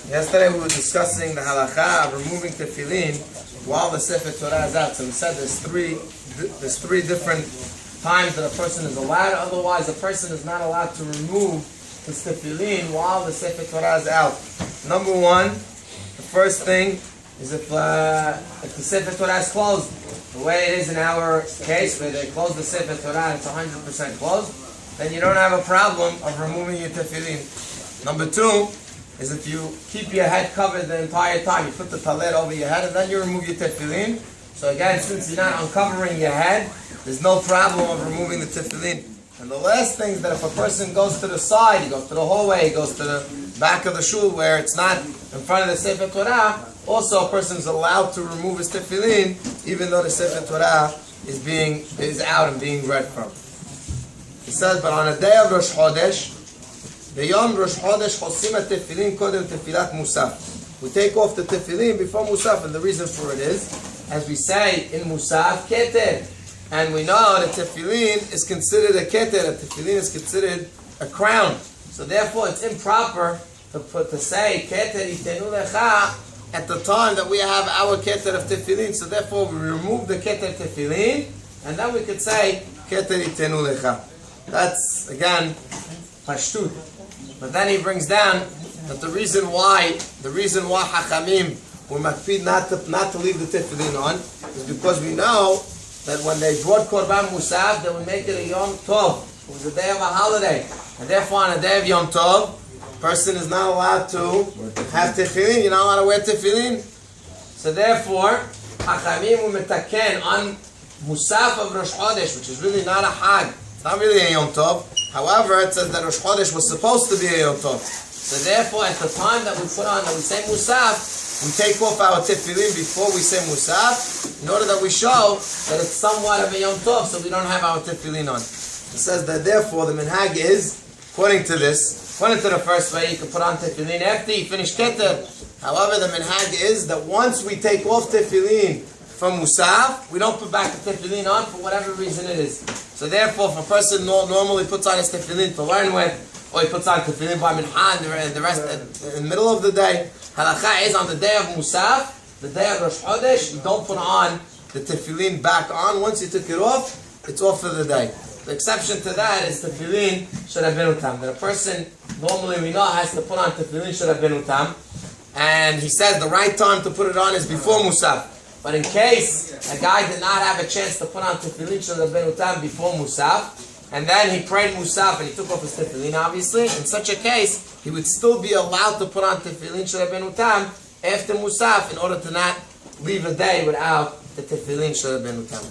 Yesterday we were discussing the halakha of removing tefillin while the Sefer Torah is out. So we said there's three different times that a person is allowed. Otherwise, a person is not allowed to remove his tefillin while the Sefer Torah is out. Number one, the first thing is if the Sefer Torah is closed, the way it is in our case, where they close the Sefer Torah and it's 100% closed, then you don't have a problem of removing your tefillin. Number two is if you keep your head covered the entire time, you put the talit over your head and then you remove your tefillin. So again, since you're not uncovering your head, there's no problem of removing the tefillin. And the last thing is that if a person goes to the side, he goes to the hallway, he goes to the back of the shul where it's not in front of the Sefer Torah, also a person is allowed to remove his tefillin even though the Sefer Torah is out and being read from. It says, but on a day of Rosh Chodesh, B'yom Rosh Chodesh chosim tefillin kodem tefilat musaf. We take off the tefillin before musaf, and the reason for it is, as we say in musaf, keter. And we know that tefillin is considered a keter, that tefillin is considered a crown. So therefore it's improper to say keter itenu lecha at the time that we have our keter of tefillin. So therefore we remove the keter tefillin, and then we could say keter itenu lecha. That's again pashtut. But then he brings down that the reason why Hachamim were makpid not to leave the tefillin on is because we know that when they brought Korban Musaf, they would make it a Yom Tov. It was a day of a holiday. And therefore on a day of Yom Tov, a person is not allowed to have tefillin. You're not allowed to wear tefillin. So therefore, Hachamim will metaken on Musaf of Rosh Chodesh, which is really not a Hag. It's not really a Yom Tov. However, it says that Rosh Chodesh was supposed to be a Yom Tov. So therefore, at the time that we put on, that we say Musaf, we take off our tefillin before we say Musaf, in order that we show that it's somewhat of a Yom Tov, so we don't have our tefillin on. It says that therefore the minhag is, according to the first way, you can put on tefillin after you finish keter. However, the minhag is that once we take off tefillin from Musaf, we don't put back the tefillin on for whatever reason it is. So therefore, if a person normally puts on his tefillin to learn with, or he puts on tefillin by minhag and the rest in the middle of the day, halakha is on the day of Musaf, the day of Rosh Chodesh, you don't put on the tefillin back on. Once you took it off, it's off for the day. The exception to that is tefillin should have been utam. That a person, normally we know, has to put on tefillin should have been utam. And he says the right time to put it on is before Musaf. But in case a guy did not have a chance to put on tefillin should have been utam before Musaf, and then he prayed Musaf and he took off his tefillin, obviously, in such a case, he would still be allowed to put on tefillin should have been utam after Musaf in order to not leave a day without the tefillin should have been utam.